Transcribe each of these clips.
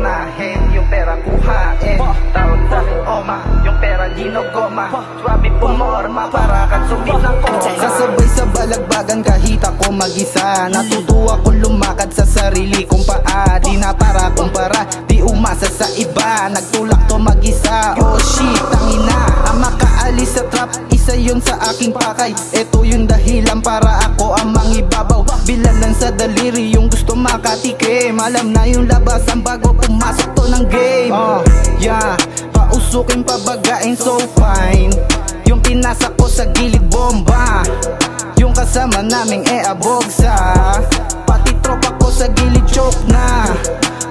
unahin, yung pera kuhain. Tawag sa oma, yung pera ginogoma. Swabe pumorma para kang sumit ng koma. Sasabay sa balagbagan kahit ako mag-isa. Natutuwa ko lumakad sa sarili kong paa. Di na para kumpara, di umasa sa iba. Nagtulak to mag-isa, oh shit, tangina. Ang makaalis sa trap, isa yun sa aking pakay. Ito yung dahilan para ako ang mangibabaw. Bilalan sa daliri yung gusto makatikim. Alam na yung labasan bago pumasok to ng game. Yeah, pausukin pabagain so fine. Yung pinasa ko sa gilid bomba. Yung kasama naming abog sa. Pati tropa ko sa gilid choke na.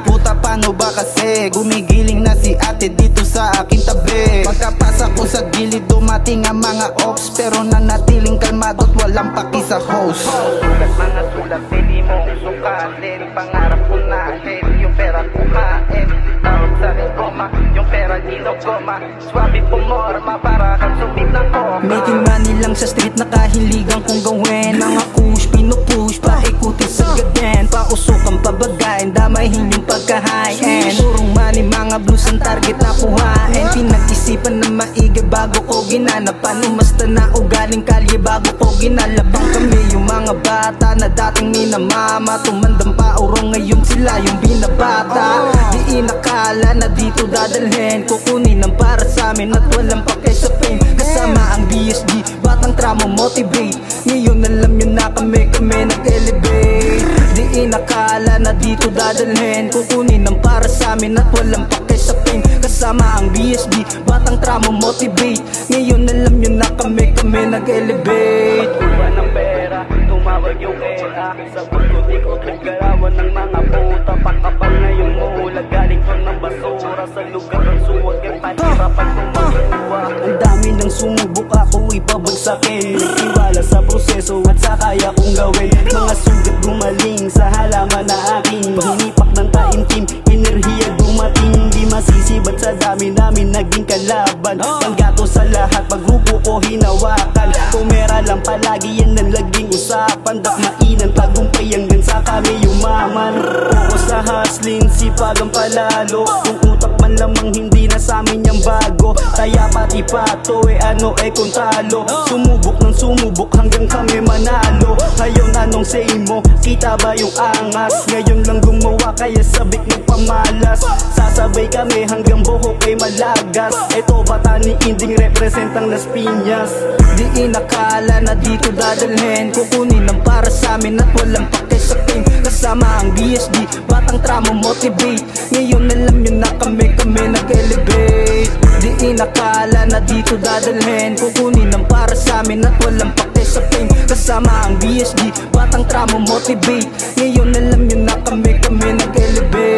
Puta paano ba kasi gumigiling na si ate dito sa aking tabi. Pagkapasa ko sa gilid dumating ang mga ops. Pero nanatiling kalmado't walang paki sa host. Sulat mga sulat, pili mong sukatin. Pangarap unahin, yung pera kuhain. Tawag sa koma, yung pera ginogoma. Swabe pumorma para kang sumit ng koma. Making money lang sa street nakahiligan kong gawin. Mga push, pinupush, paikutin sa gaden. Pausukan pabagain, damahin yung pagka-high-end. Purong money, mga blues ang target na kuhain. Pinag-isipan na maigi bago ko ginanapan. Umasta na ugaling kalye bago ko ginalabang. Kami yung mga bata na dating minamama. Tumandang pa urong ngayon sila yung binabata. Di inakala na dito dadalhin. Kukunin ang para sa amin at walang pake sa fame. Kasama ang BSG, batang tramo motivate. Ngayon alam nyo na kami nag-elevate. Di inakala na dito dadalhin. Kukunin ang para sa amin at walang pake sa fame. Kasama ang BSG, batang tramo motivate. Ngayon alam nyo na kami nag-elevate. Kuha ng pera, tumawag yung EA. Sa pagkutikot, naggarawan ng mga puta. Pakapal na yung mula, galing ko ng basura. Sa lugar ng suwag, yung panirapan kong magkuha. Ang dami ng sumubok ako ipabagsakin. Iwala sa proseso at sa kaya kong gawin. Mga sugat gumaling sa halaman na aking hinipak ng taimtim, enerhiya dumating. Di masisibat sa dami namin naging kalaban. Panggato sa lahat, pagrupo ko hinawakan. Tumera lang palagi yan ang laging usapan. Dakmainan tagumpay hanggang sa kami yumaman. Oo sa hustling, sipag ang palalo. Kung utak man lamang hindi na sa amin yung bago. Kaya pati pato ano kung talo. Sumubok ng sumubok hanggang kami manalo. Ngayon anong say mo? Kita ba yung angas? Ngayon lang gumawa kaya sabik nagpamalas. Sasabay kami hanggang buhok ay malagas. Ito bata ni Inding represent ang Las Piñas. Di inakala na dito dadalhin. Kukunin ang para sa amin at walang pake sa fame. Kasama ang BSG, batang tramo motivate. Ngayon alam nyo na kami nag-elevate. Di inakala na dito dadalhin. Kukunin ang para sa amin at walang pake sa fame. Kasama ang BSG, batang tramo motivate. Ngayon alam nyo na kami nag-elevate.